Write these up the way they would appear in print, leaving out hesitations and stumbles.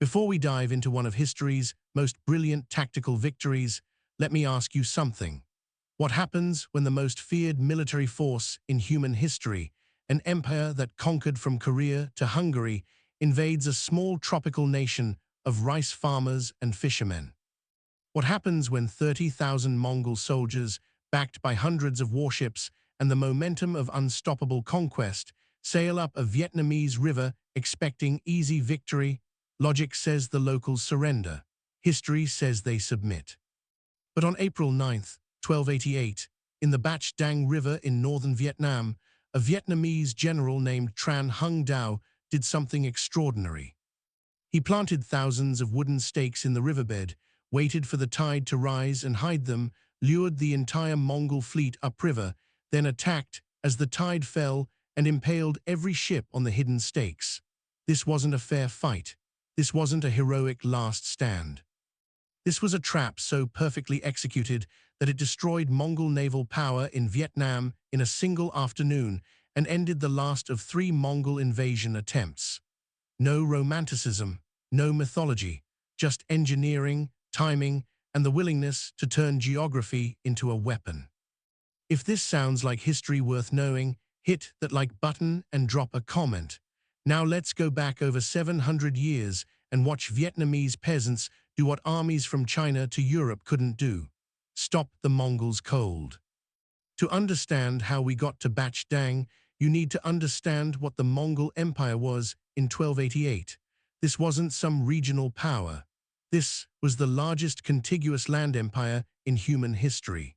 Before we dive into one of history's most brilliant tactical victories, let me ask you something. What happens when the most feared military force in human history, an empire that conquered from Korea to Hungary, invades a small tropical nation of rice farmers and fishermen? What happens when 30,000 Mongol soldiers, backed by hundreds of warships and the momentum of unstoppable conquest, sail up a Vietnamese river expecting easy victory? Logic says the locals surrender. History says they submit. But on April 9th, 1288, in the Bach Dang River in northern Vietnam, a Vietnamese general named Tran Hung Dao did something extraordinary. He planted thousands of wooden stakes in the riverbed, waited for the tide to rise and hide them, lured the entire Mongol fleet upriver, then attacked as the tide fell and impaled every ship on the hidden stakes. This wasn't a fair fight. This wasn't a heroic last stand. This was a trap so perfectly executed that it destroyed Mongol naval power in Vietnam in a single afternoon and ended the last of 3 Mongol invasion attempts. No romanticism, no mythology, just engineering, timing, and the willingness to turn geography into a weapon. If this sounds like history worth knowing, hit that like button and drop a comment. Now let's go back over 700 years and watch Vietnamese peasants do what armies from China to Europe couldn't do: stop the Mongols cold. To understand how we got to Bach Dang, you need to understand what the Mongol Empire was in 1288. This wasn't some regional power. This was the largest contiguous land empire in human history.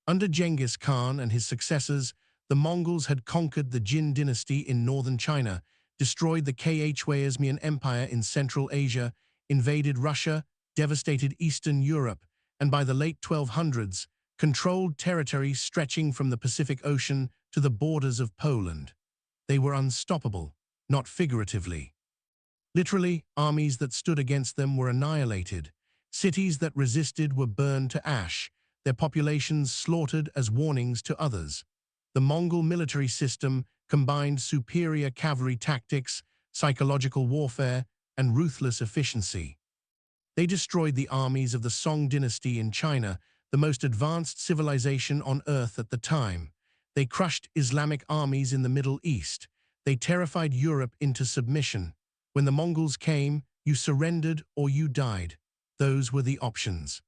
Under Genghis Khan and his successors, the Mongols had conquered the Jin dynasty in northern China, destroyed the Khwarezmian Empire in Central Asia, invaded Russia, devastated Eastern Europe, and by the late 1200s, controlled territory stretching from the Pacific Ocean to the borders of Poland. They were unstoppable, not figuratively. Literally, armies that stood against them were annihilated. Cities that resisted were burned to ash, their populations slaughtered as warnings to others. The Mongol military system combined superior cavalry tactics, psychological warfare, and ruthless efficiency. They destroyed the armies of the Song dynasty in China, the most advanced civilization on earth at the time. They crushed Islamic armies in the Middle East. They terrified Europe into submission. When the Mongols came, you surrendered or you died. Those were the options.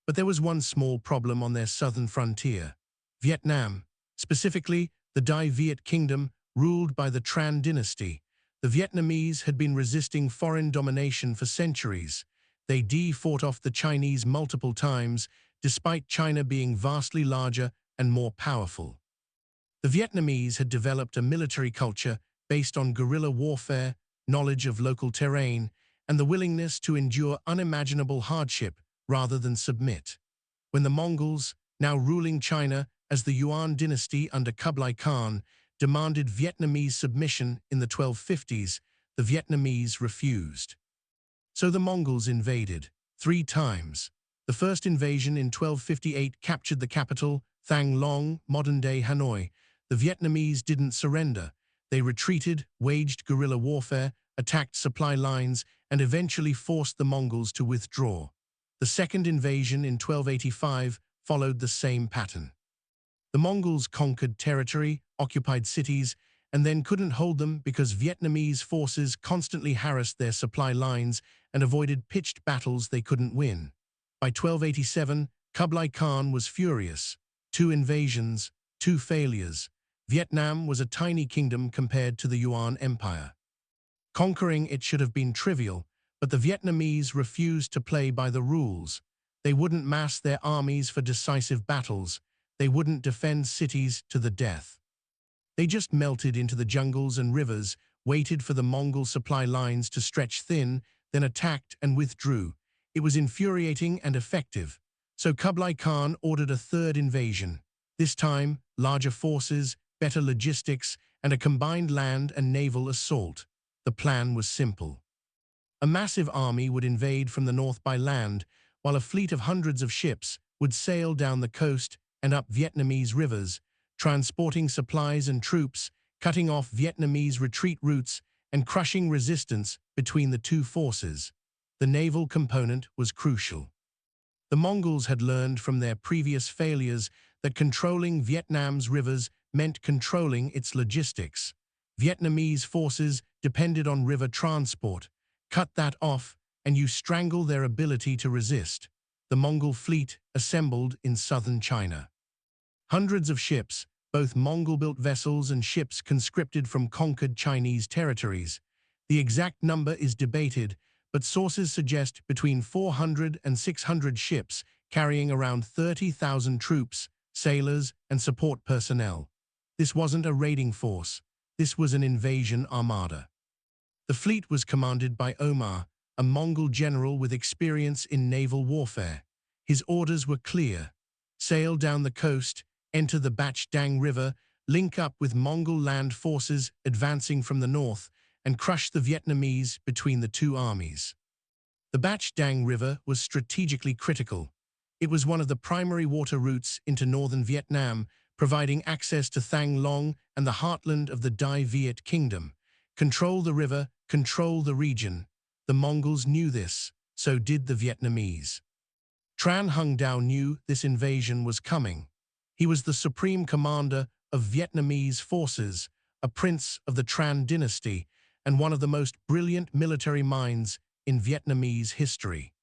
But there was one small problem on their southern frontier: Vietnam, specifically the Dai Viet Kingdom, ruled by the Tran dynasty. The Vietnamese had been resisting foreign domination for centuries. They fought off the Chinese multiple times, despite China being vastly larger and more powerful. The Vietnamese had developed a military culture based on guerrilla warfare, knowledge of local terrain, and the willingness to endure unimaginable hardship rather than submit. When the Mongols, now ruling China as the Yuan dynasty under Kublai Khan, demanded Vietnamese submission in the 1250s, the Vietnamese refused. So the Mongols invaded 3 times. The first invasion in 1258 captured the capital, Thang Long, modern-day Hanoi. The Vietnamese didn't surrender. They retreated, waged guerrilla warfare, attacked supply lines, and eventually forced the Mongols to withdraw. The second invasion in 1285 followed the same pattern. The Mongols conquered territory, occupied cities, and then couldn't hold them because Vietnamese forces constantly harassed their supply lines and avoided pitched battles they couldn't win. By 1287, Kublai Khan was furious. 2 invasions, 2 failures. Vietnam was a tiny kingdom compared to the Yuan Empire. Conquering it should have been trivial, but the Vietnamese refused to play by the rules. They wouldn't mass their armies for decisive battles. They wouldn't defend cities to the death. They just melted into the jungles and rivers, waited for the Mongol supply lines to stretch thin, then attacked and withdrew. It was infuriating and effective. So Kublai Khan ordered a 3rd invasion. This time, larger forces, better logistics, and a combined land and naval assault. The plan was simple. A massive army would invade from the north by land, while a fleet of hundreds of ships would sail down the coast and up Vietnamese rivers, transporting supplies and troops, cutting off Vietnamese retreat routes, and crushing resistance between the two forces. The naval component was crucial. The Mongols had learned from their previous failures that controlling Vietnam's rivers meant controlling its logistics. Vietnamese forces depended on river transport. Cut that off, and you strangle their ability to resist. The Mongol fleet assembled in southern China. Hundreds of ships, both Mongol-built vessels and ships conscripted from conquered Chinese territories. The exact number is debated, but sources suggest between 400 and 600 ships carrying around 30,000 troops, sailors, and support personnel. This wasn't a raiding force. This was an invasion armada. The fleet was commanded by Omar, a Mongol general with experience in naval warfare. His orders were clear: sail down the coast, enter the Bach Dang River, link up with Mongol land forces advancing from the north, and crush the Vietnamese between the two armies. The Bach Dang River was strategically critical. It was one of the primary water routes into northern Vietnam, providing access to Thang Long and the heartland of the Dai Viet Kingdom. Control the river, control the region. The Mongols knew this, so did the Vietnamese. Tran Hung Dao knew this invasion was coming. He was the supreme commander of Vietnamese forces, a prince of the Tran dynasty, and one of the most brilliant military minds in Vietnamese history.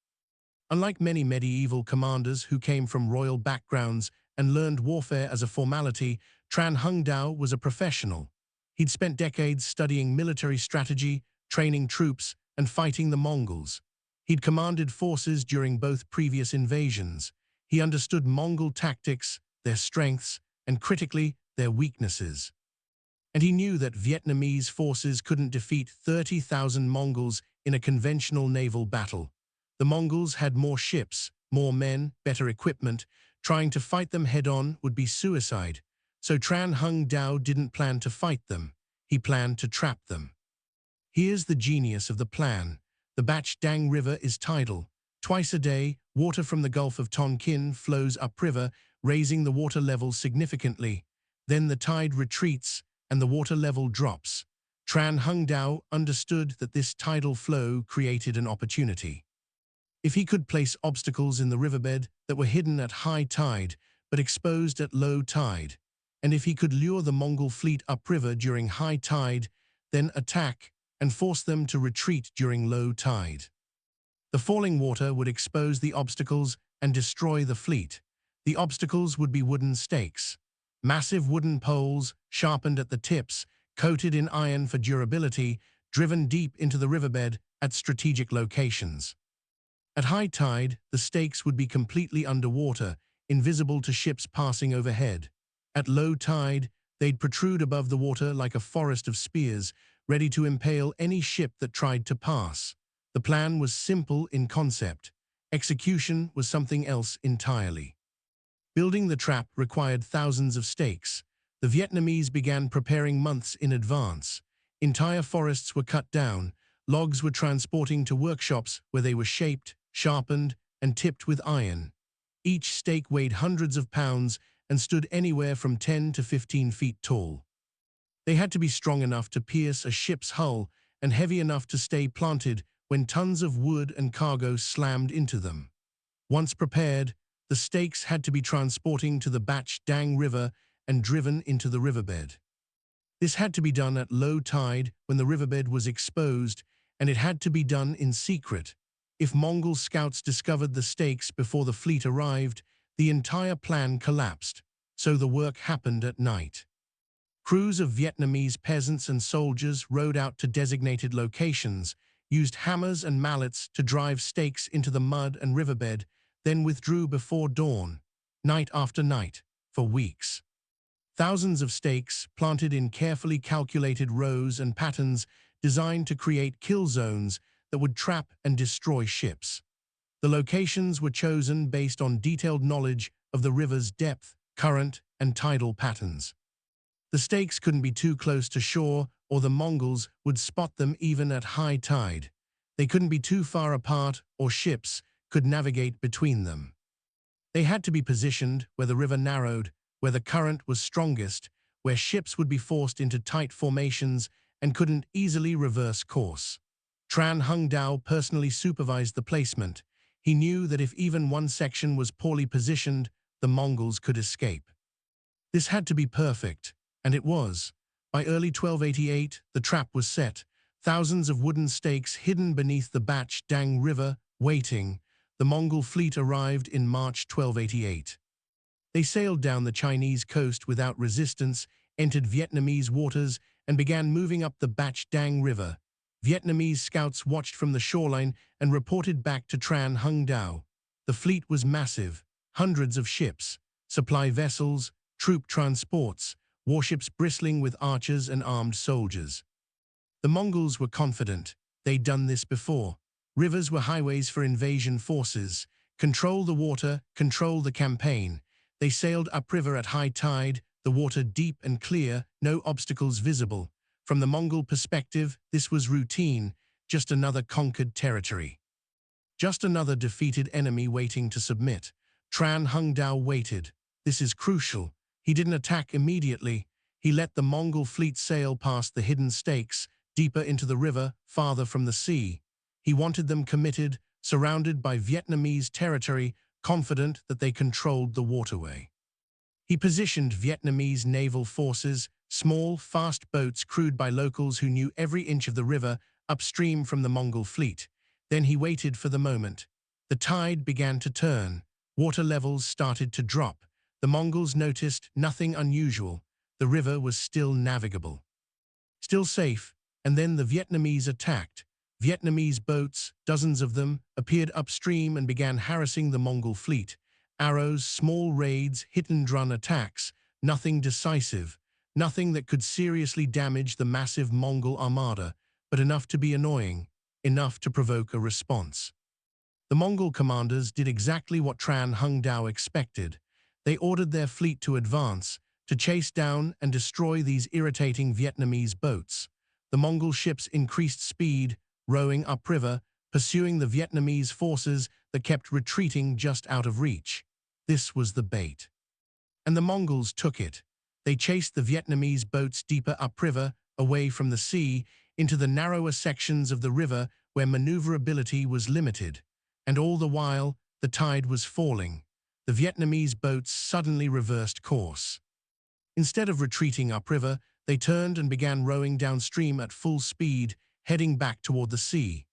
Unlike many medieval commanders who came from royal backgrounds and learned warfare as a formality, Tran Hung Dao was a professional. He'd spent decades studying military strategy, training troops, and fighting the Mongols. He'd commanded forces during both previous invasions. He understood Mongol tactics, their strengths, and critically, their weaknesses. And he knew that Vietnamese forces couldn't defeat 30,000 Mongols in a conventional naval battle. The Mongols had more ships, more men, better equipment. Trying to fight them head-on would be suicide. So Tran Hung Dao didn't plan to fight them. He planned to trap them. Here's the genius of the plan. The Bach Dang River is tidal. Twice a day, water from the Gulf of Tonkin flows upriver, raising the water level significantly. Then the tide retreats, and the water level drops. Tran Hung Dao understood that this tidal flow created an opportunity. If he could place obstacles in the riverbed that were hidden at high tide but exposed at low tide, and if he could lure the Mongol fleet upriver during high tide, then attack and force them to retreat during low tide. The falling water would expose the obstacles and destroy the fleet. The obstacles would be wooden stakes. Massive wooden poles, sharpened at the tips, coated in iron for durability, driven deep into the riverbed at strategic locations. At high tide, the stakes would be completely underwater, invisible to ships passing overhead. At low tide, they'd protrude above the water like a forest of spears, ready to impale any ship that tried to pass. The plan was simple in concept. Execution was something else entirely. Building the trap required thousands of stakes. The Vietnamese began preparing months in advance. Entire forests were cut down. Logs were transporting to workshops where they were shaped, sharpened, and tipped with iron. Each stake weighed hundreds of pounds and stood anywhere from 10 to 15 feet tall. They had to be strong enough to pierce a ship's hull and heavy enough to stay planted when tons of wood and cargo slammed into them. Once prepared, the stakes had to be transporting to the Bach Dang River and driven into the riverbed. This had to be done at low tide when the riverbed was exposed, and it had to be done in secret. If Mongol scouts discovered the stakes before the fleet arrived, the entire plan collapsed, so the work happened at night. Crews of Vietnamese peasants and soldiers rode out to designated locations, used hammers and mallets to drive stakes into the mud and riverbed, then withdrew before dawn, night after night, for weeks. Thousands of stakes planted in carefully calculated rows and patterns designed to create kill zones that would trap and destroy ships. The locations were chosen based on detailed knowledge of the river's depth, current, and tidal patterns. The stakes couldn't be too close to shore, or the Mongols would spot them even at high tide. They couldn't be too far apart, or ships could navigate between them. They had to be positioned where the river narrowed, where the current was strongest, where ships would be forced into tight formations and couldn't easily reverse course. Tran Hung Dao personally supervised the placement. He knew that if even one section was poorly positioned, the Mongols could escape. This had to be perfect, and it was. By early 1288, the trap was set. Thousands of wooden stakes hidden beneath the Bach Dang River, waiting. The Mongol fleet arrived in March 1288. They sailed down the Chinese coast without resistance, entered Vietnamese waters, and began moving up the Bach Dang River. Vietnamese scouts watched from the shoreline and reported back to Tran Hung Dao. The fleet was massive, hundreds of ships, supply vessels, troop transports, warships bristling with archers and armed soldiers. The Mongols were confident. They'd done this before. Rivers were highways for invasion forces. Control the water, control the campaign. They sailed upriver at high tide, the water deep and clear, no obstacles visible. From the Mongol perspective, this was routine, just another conquered territory. Just another defeated enemy waiting to submit. Tran Hung Dao waited. This is crucial. He didn't attack immediately. He let the Mongol fleet sail past the hidden stakes, deeper into the river, farther from the sea. He wanted them committed, surrounded by Vietnamese territory, confident that they controlled the waterway. He positioned Vietnamese naval forces, small, fast boats crewed by locals who knew every inch of the river, upstream from the Mongol fleet. Then he waited for the moment. The tide began to turn. Water levels started to drop. The Mongols noticed nothing unusual. The river was still navigable. Still safe, and then the Vietnamese attacked. Vietnamese boats, dozens of them, appeared upstream and began harassing the Mongol fleet. Arrows, small raids, hit-and-run attacks, nothing decisive, nothing that could seriously damage the massive Mongol armada, but enough to be annoying, enough to provoke a response. The Mongol commanders did exactly what Tran Hung Dao expected. They ordered their fleet to advance, to chase down and destroy these irritating Vietnamese boats. The Mongol ships increased speed, rowing upriver, pursuing the Vietnamese forces that kept retreating just out of reach. This was the bait. And the Mongols took it. They chased the Vietnamese boats deeper upriver, away from the sea, into the narrower sections of the river where maneuverability was limited. And all the while, the tide was falling. The Vietnamese boats suddenly reversed course. Instead of retreating upriver, they turned and began rowing downstream at full speed, heading back toward the sea.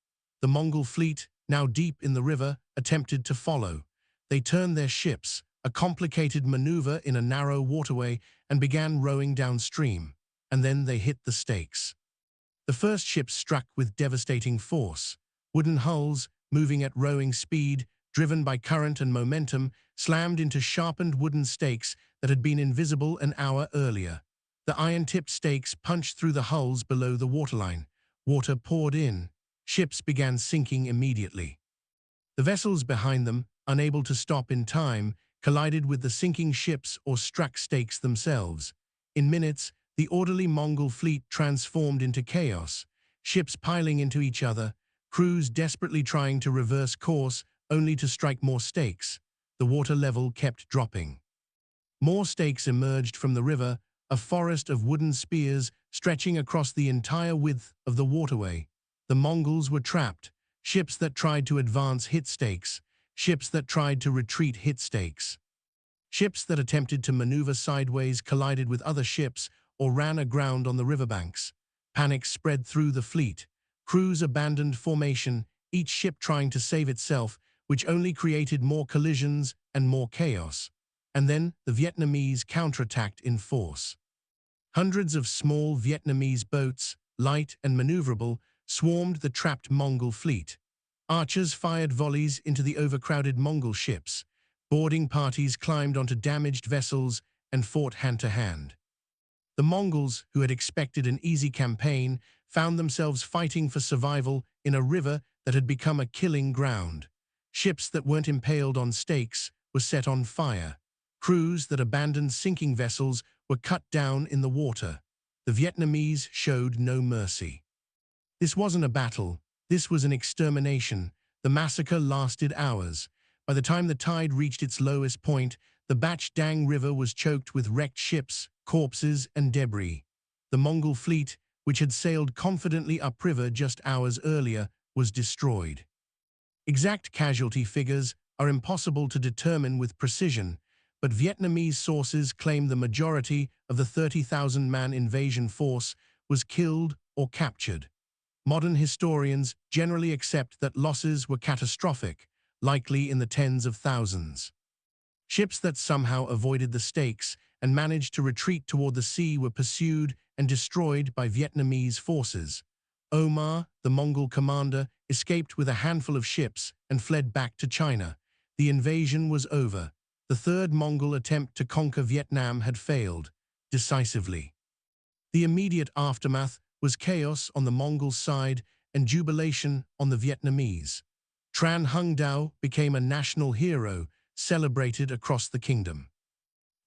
The Mongol fleet, now deep in the river, attempted to follow. They turned their ships, a complicated maneuver in a narrow waterway, and began rowing downstream. And then they hit the stakes. The first ship struck with devastating force. Wooden hulls, moving at rowing speed, driven by current and momentum, slammed into sharpened wooden stakes that had been invisible an hour earlier. The iron-tipped stakes punched through the hulls below the waterline. Water poured in. Ships began sinking immediately. The vessels behind them, unable to stop in time, collided with the sinking ships or struck stakes themselves. In minutes, the orderly Mongol fleet transformed into chaos, ships piling into each other, crews desperately trying to reverse course only to strike more stakes. The water level kept dropping. More stakes emerged from the river, a forest of wooden spears stretching across the entire width of the waterway. The Mongols were trapped. Ships that tried to advance hit stakes. Ships that tried to retreat hit stakes. Ships that attempted to maneuver sideways collided with other ships or ran aground on the riverbanks. Panic spread through the fleet. Crews abandoned formation, each ship trying to save itself, which only created more collisions and more chaos. And then the Vietnamese counterattacked in force. Hundreds of small Vietnamese boats, light and maneuverable, swarmed the trapped Mongol fleet. Archers fired volleys into the overcrowded Mongol ships. Boarding parties climbed onto damaged vessels and fought hand-to-hand. The Mongols, who had expected an easy campaign, found themselves fighting for survival in a river that had become a killing ground. Ships that weren't impaled on stakes were set on fire. Crews that abandoned sinking vessels were cut down in the water. The Vietnamese showed no mercy. This wasn't a battle. This was an extermination. The massacre lasted hours. By the time the tide reached its lowest point, the Bach Dang River was choked with wrecked ships, corpses, and debris. The Mongol fleet, which had sailed confidently upriver just hours earlier, was destroyed. Exact casualty figures are impossible to determine with precision, but Vietnamese sources claim the majority of the 30,000-man invasion force was killed or captured. Modern historians generally accept that losses were catastrophic, likely in the tens of thousands. Ships that somehow avoided the stakes and managed to retreat toward the sea were pursued and destroyed by Vietnamese forces. Omar, the Mongol commander, escaped with a handful of ships and fled back to China. The invasion was over. The third Mongol attempt to conquer Vietnam had failed, decisively. The immediate aftermath was chaos on the Mongol side and jubilation on the Vietnamese. Tran Hung Dao became a national hero, celebrated across the kingdom.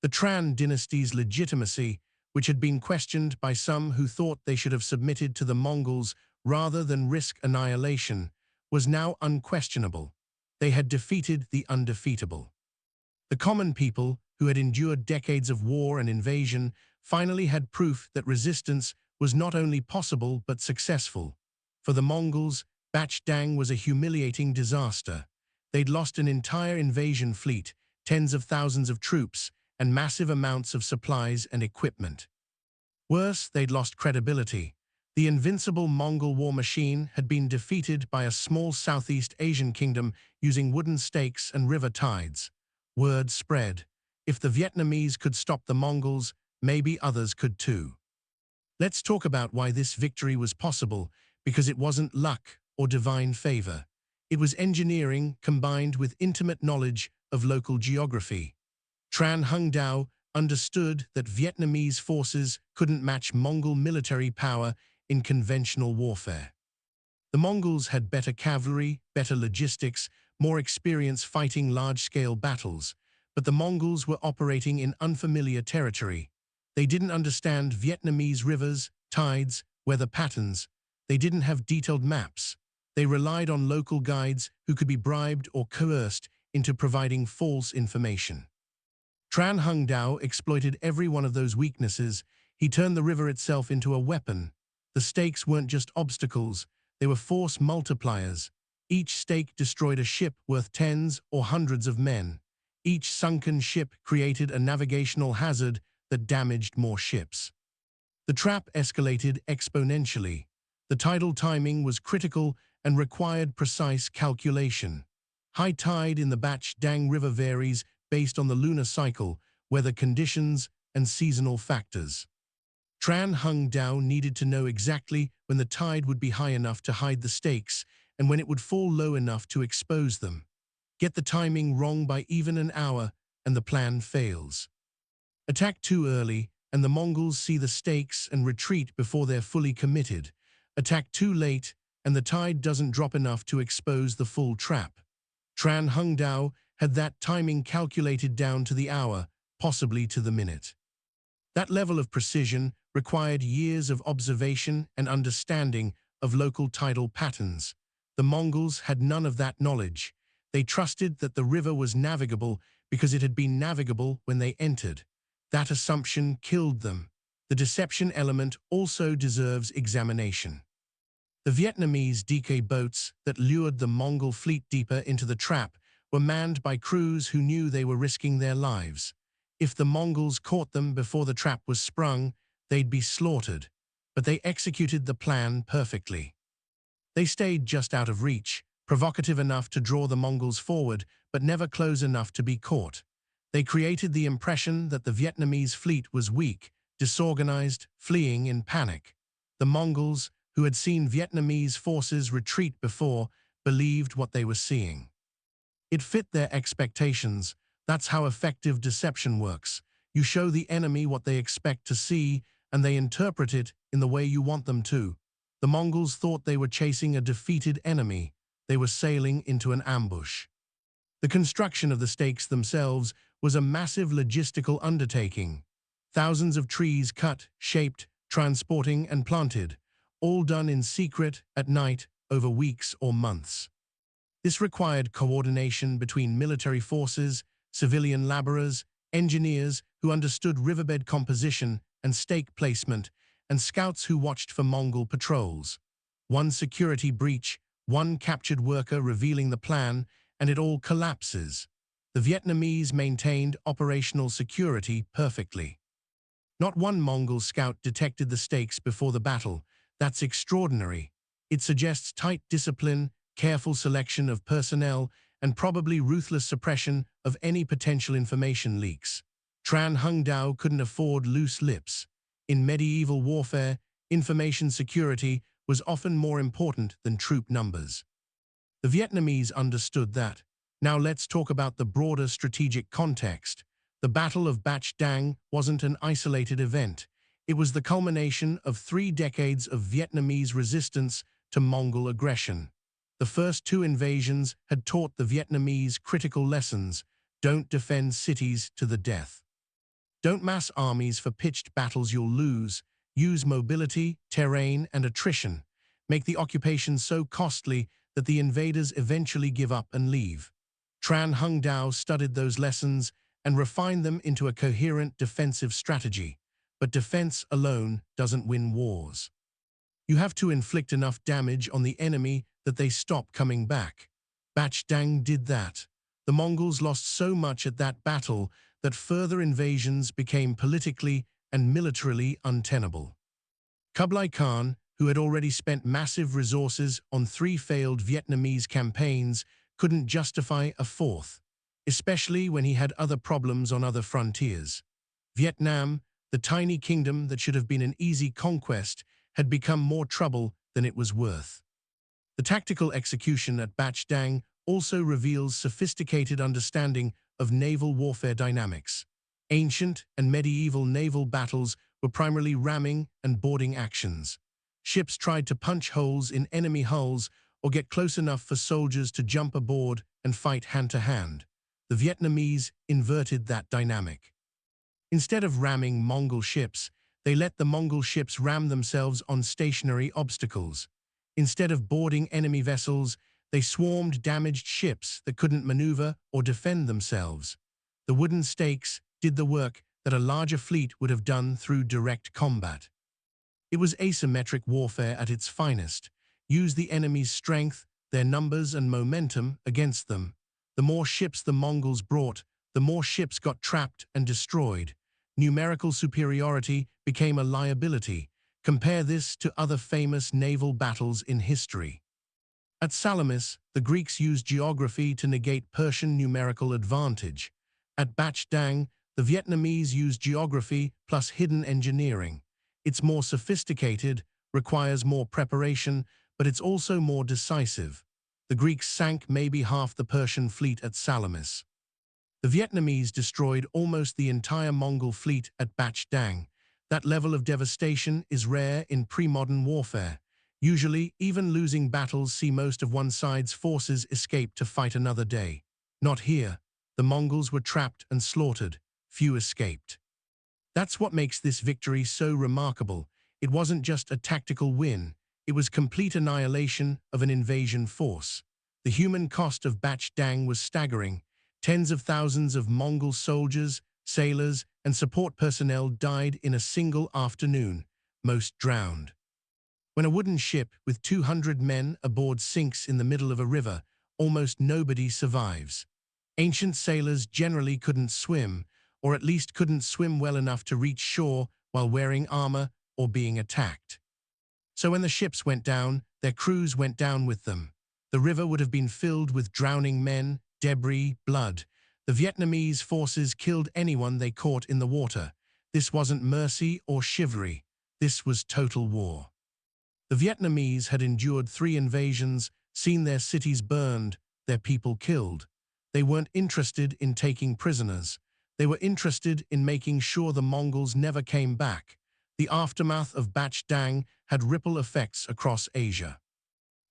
The Tran dynasty's legitimacy, which had been questioned by some who thought they should have submitted to the Mongols rather than risk annihilation, was now unquestionable. They had defeated the undefeatable. The common people, who had endured decades of war and invasion, finally had proof that resistance was not only possible but successful. For the Mongols, Bach Dang was a humiliating disaster. They'd lost an entire invasion fleet, tens of thousands of troops, and massive amounts of supplies and equipment. Worse, they'd lost credibility. The invincible Mongol war machine had been defeated by a small Southeast Asian kingdom using wooden stakes and river tides. Word spread. If the Vietnamese could stop the Mongols, maybe others could too. Let's talk about why this victory was possible, because it wasn't luck or divine favor. It was engineering combined with intimate knowledge of local geography. Tran Hung Dao understood that Vietnamese forces couldn't match Mongol military power in conventional warfare. The Mongols had better cavalry, better logistics, more experience fighting large-scale battles, but the Mongols were operating in unfamiliar territory. They didn't understand Vietnamese rivers, tides, weather patterns. They didn't have detailed maps. They relied on local guides who could be bribed or coerced into providing false information. Tran Hung Dao exploited every one of those weaknesses. He turned the river itself into a weapon. The stakes weren't just obstacles, they were force multipliers. Each stake destroyed a ship worth tens or hundreds of men. Each sunken ship created a navigational hazard that damaged more ships. The trap escalated exponentially. The tidal timing was critical and required precise calculation. High tide in the Bach Dang River varies based on the lunar cycle, weather conditions, and seasonal factors. Tran Hung Dao needed to know exactly when the tide would be high enough to hide the stakes and when it would fall low enough to expose them. Get the timing wrong by even an hour, and the plan fails. Attack too early, and the Mongols see the stakes and retreat before they're fully committed. Attack too late, and the tide doesn't drop enough to expose the full trap. Tran Hung Dao had that timing calculated down to the hour, possibly to the minute. That level of precision required years of observation and understanding of local tidal patterns. The Mongols had none of that knowledge. They trusted that the river was navigable because it had been navigable when they entered. That assumption killed them. The deception element also deserves examination. The Vietnamese DK boats that lured the Mongol fleet deeper into the trap were manned by crews who knew they were risking their lives. If the Mongols caught them before the trap was sprung, they'd be slaughtered. But they executed the plan perfectly. They stayed just out of reach, provocative enough to draw the Mongols forward, but never close enough to be caught. They created the impression that the Vietnamese fleet was weak, disorganized, fleeing in panic. The Mongols, who had seen Vietnamese forces retreat before, believed what they were seeing. It fit their expectations. That's how effective deception works. You show the enemy what they expect to see, and they interpret it in the way you want them to. The Mongols thought they were chasing a defeated enemy. They were sailing into an ambush. The construction of the stakes themselves was a massive logistical undertaking. Thousands of trees cut, shaped, transporting, and planted, all done in secret at night over weeks or months. This required coordination between military forces, civilian laborers, engineers who understood riverbed composition and stake placement, and scouts who watched for Mongol patrols. One security breach, one captured worker revealing the plan, and it all collapses. The Vietnamese maintained operational security perfectly. Not one Mongol scout detected the stakes before the battle. That's extraordinary. It suggests tight discipline, careful selection of personnel, and probably ruthless suppression of any potential information leaks. Tran Hung Dao couldn't afford loose lips. In medieval warfare, information security was often more important than troop numbers. The Vietnamese understood that. Now let's talk about the broader strategic context. The Battle of Bach Dang wasn't an isolated event. It was the culmination of 3 decades of Vietnamese resistance to Mongol aggression. The first 2 invasions had taught the Vietnamese critical lessons: don't defend cities to the death. Don't mass armies for pitched battles you'll lose. Use mobility, terrain, and attrition. Make the occupation so costly that the invaders eventually give up and leave. Tran Hung Dao studied those lessons and refined them into a coherent defensive strategy. But defense alone doesn't win wars. You have to inflict enough damage on the enemy that they stop coming back. Bach Dang did that. The Mongols lost so much at that battle that further invasions became politically and militarily untenable. Kublai Khan, who had already spent massive resources on 3 failed Vietnamese campaigns, couldn't justify a 4th, especially when he had other problems on other frontiers. Vietnam, the tiny kingdom that should have been an easy conquest, had become more trouble than it was worth. The tactical execution at Bach Dang also reveals sophisticated understanding of naval warfare dynamics. Ancient and medieval naval battles were primarily ramming and boarding actions. Ships tried to punch holes in enemy hulls or get close enough for soldiers to jump aboard and fight hand-to-hand. The Vietnamese inverted that dynamic. Instead of ramming Mongol ships, they let the Mongol ships ram themselves on stationary obstacles. Instead of boarding enemy vessels, they swarmed damaged ships that couldn't maneuver or defend themselves. The wooden stakes did the work that a larger fleet would have done through direct combat. It was asymmetric warfare at its finest. Use the enemy's strength, their numbers and momentum against them. The more ships the Mongols brought, the more ships got trapped and destroyed. Numerical superiority became a liability. Compare this to other famous naval battles in history. At Salamis, the Greeks used geography to negate Persian numerical advantage. At Bach Dang, the Vietnamese used geography plus hidden engineering. It's more sophisticated, requires more preparation, but it's also more decisive. The Greeks sank maybe half the Persian fleet at Salamis. The Vietnamese destroyed almost the entire Mongol fleet at Bach Dang. That level of devastation is rare in pre-modern warfare. Usually, even losing battles see most of one side's forces escape to fight another day. Not here. The Mongols were trapped and slaughtered. Few escaped. That's what makes this victory so remarkable. It wasn't just a tactical win. It was complete annihilation of an invasion force. The human cost of Bach Dang was staggering. Tens of thousands of Mongol soldiers, sailors, and support personnel died in a single afternoon, most drowned. When a wooden ship with 200 men aboard sinks in the middle of a river, almost nobody survives. Ancient sailors generally couldn't swim, or at least couldn't swim well enough to reach shore while wearing armor or being attacked. So when the ships went down, their crews went down with them. The river would have been filled with drowning men, debris, blood. The Vietnamese forces killed anyone they caught in the water. This wasn't mercy or chivalry. This was total war. The Vietnamese had endured 3 invasions, seen their cities burned, their people killed. They weren't interested in taking prisoners. They were interested in making sure the Mongols never came back. The aftermath of Bach Dang had ripple effects across Asia.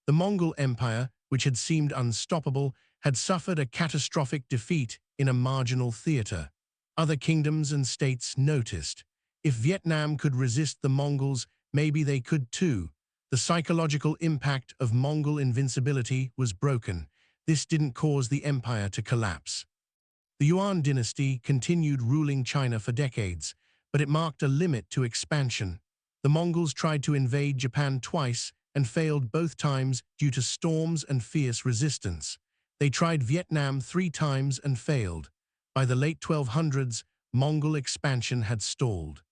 The Mongol Empire, which had seemed unstoppable, had suffered a catastrophic defeat in a marginal theater. Other kingdoms and states noticed. If Vietnam could resist the Mongols, maybe they could too. The psychological impact of Mongol invincibility was broken. This didn't cause the empire to collapse. The Yuan dynasty continued ruling China for decades, but it marked a limit to expansion. The Mongols tried to invade Japan twice and failed both times due to storms and fierce resistance. They tried Vietnam 3 times and failed. By the late 1200s, Mongol expansion had stalled.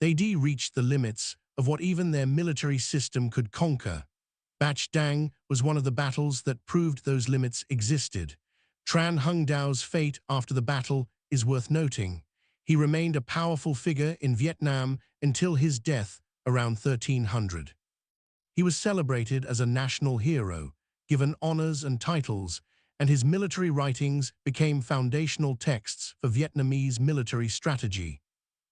They reached the limits of what even their military system could conquer. Bach Dang was one of the battles that proved those limits existed. Tran Hung Dao's fate after the battle is worth noting. He remained a powerful figure in Vietnam until his death around 1300. He was celebrated as a national hero, given honors and titles, and his military writings became foundational texts for Vietnamese military strategy.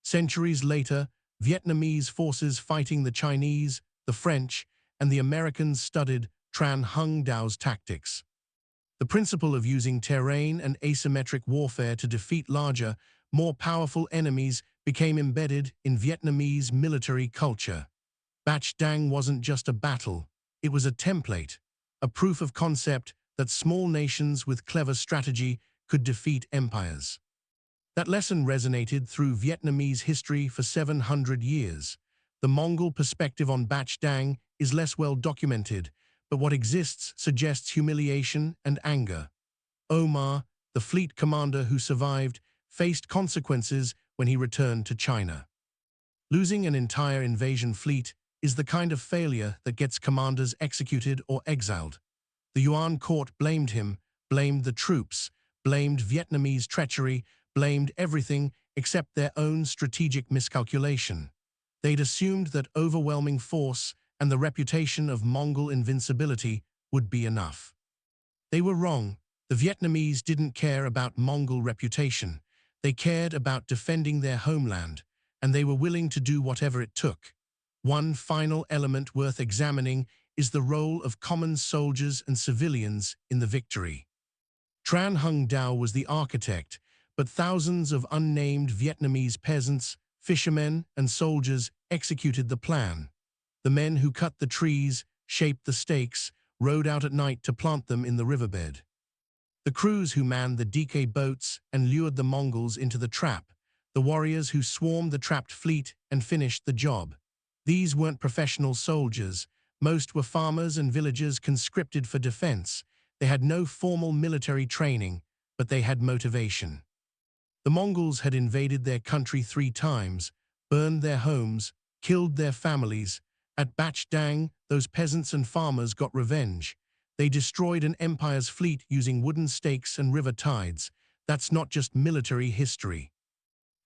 Centuries later, Vietnamese forces fighting the Chinese, the French, and the Americans studied Tran Hung Dao's tactics. The principle of using terrain and asymmetric warfare to defeat larger, more powerful enemies became embedded in Vietnamese military culture. Bach Dang wasn't just a battle, it was a template, a proof of concept that small nations with clever strategy could defeat empires. That lesson resonated through Vietnamese history for 700 years. The Mongol perspective on Bach Dang is less well documented, but what exists suggests humiliation and anger. Omar, the fleet commander who survived, faced consequences when he returned to China. Losing an entire invasion fleet is the kind of failure that gets commanders executed or exiled. The Yuan court blamed him, blamed the troops, blamed Vietnamese treachery, blamed everything except their own strategic miscalculation. They'd assumed that overwhelming force and the reputation of Mongol invincibility would be enough. They were wrong. The Vietnamese didn't care about Mongol reputation. They cared about defending their homeland, and they were willing to do whatever it took. One final element worth examining is the role of common soldiers and civilians in the victory. Tran Hung Dao was the architect, but thousands of unnamed Vietnamese peasants, fishermen, and soldiers executed the plan. The men who cut the trees, shaped the stakes, rode out at night to plant them in the riverbed. The crews who manned the DK boats and lured the Mongols into the trap. The warriors who swarmed the trapped fleet and finished the job. These weren't professional soldiers. Most were farmers and villagers conscripted for defense. They had no formal military training, but they had motivation. The Mongols had invaded their country 3 times, burned their homes, killed their families. At Bach Dang, those peasants and farmers got revenge. They destroyed an empire's fleet using wooden stakes and river tides. That's not just military history.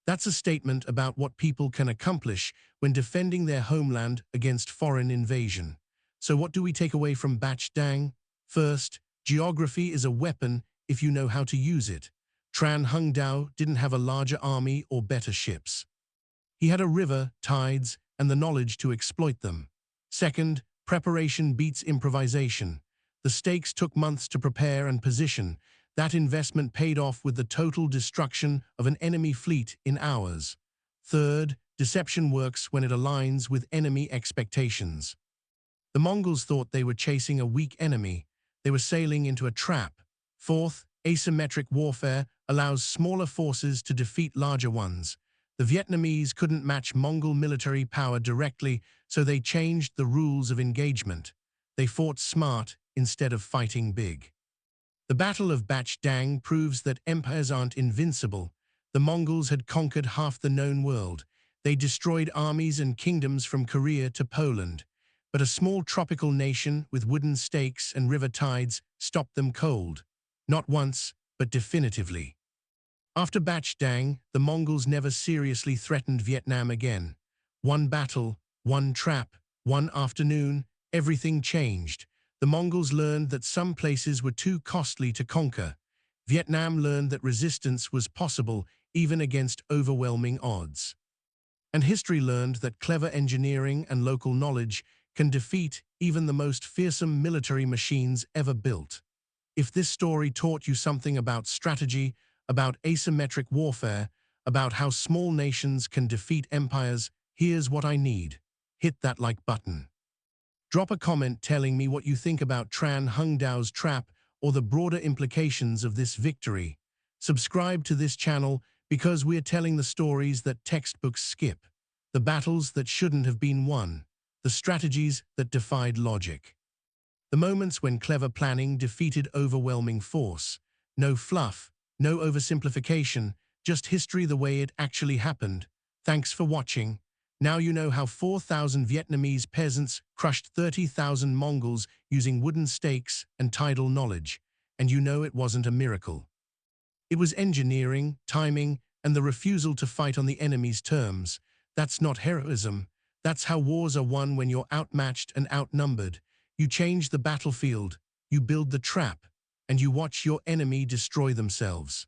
That's a statement about what people can accomplish when defending their homeland against foreign invasion. So what do we take away from Bach Dang? First, geography is a weapon if you know how to use it. Tran Hung Dao didn't have a larger army or better ships. He had a river, tides, and the knowledge to exploit them. Second, preparation beats improvisation. The stakes took months to prepare and position. That investment paid off with the total destruction of an enemy fleet in hours. Third, deception works when it aligns with enemy expectations. The Mongols thought they were chasing a weak enemy. They were sailing into a trap. Fourth, asymmetric warfare allows smaller forces to defeat larger ones. The Vietnamese couldn't match Mongol military power directly, so they changed the rules of engagement. They fought smart instead of fighting big. The Battle of Bach Dang proves that empires aren't invincible. The Mongols had conquered half the known world. They destroyed armies and kingdoms from Korea to Poland. But a small tropical nation with wooden stakes and river tides stopped them cold. Not once, but definitively. After Bach Dang, the Mongols never seriously threatened Vietnam again. One battle, one trap, one afternoon, everything changed. The Mongols learned that some places were too costly to conquer. Vietnam learned that resistance was possible even against overwhelming odds. And history learned that clever engineering and local knowledge can defeat even the most fearsome military machines ever built. If this story taught you something about strategy, about asymmetric warfare, about how small nations can defeat empires, here's what I need. Hit that like button. Drop a comment telling me what you think about Tran Hung Dao's trap or the broader implications of this victory. Subscribe to this channel because we're telling the stories that textbooks skip. The battles that shouldn't have been won. The strategies that defied logic. The moments when clever planning defeated overwhelming force. No fluff, no oversimplification, just history the way it actually happened. Thanks for watching. Now you know how 4,000 Vietnamese peasants crushed 30,000 Mongols using wooden stakes and tidal knowledge, and you know it wasn't a miracle. It was engineering, timing, and the refusal to fight on the enemy's terms. That's not heroism. That's how wars are won when you're outmatched and outnumbered. You change the battlefield, you build the trap, and you watch your enemy destroy themselves.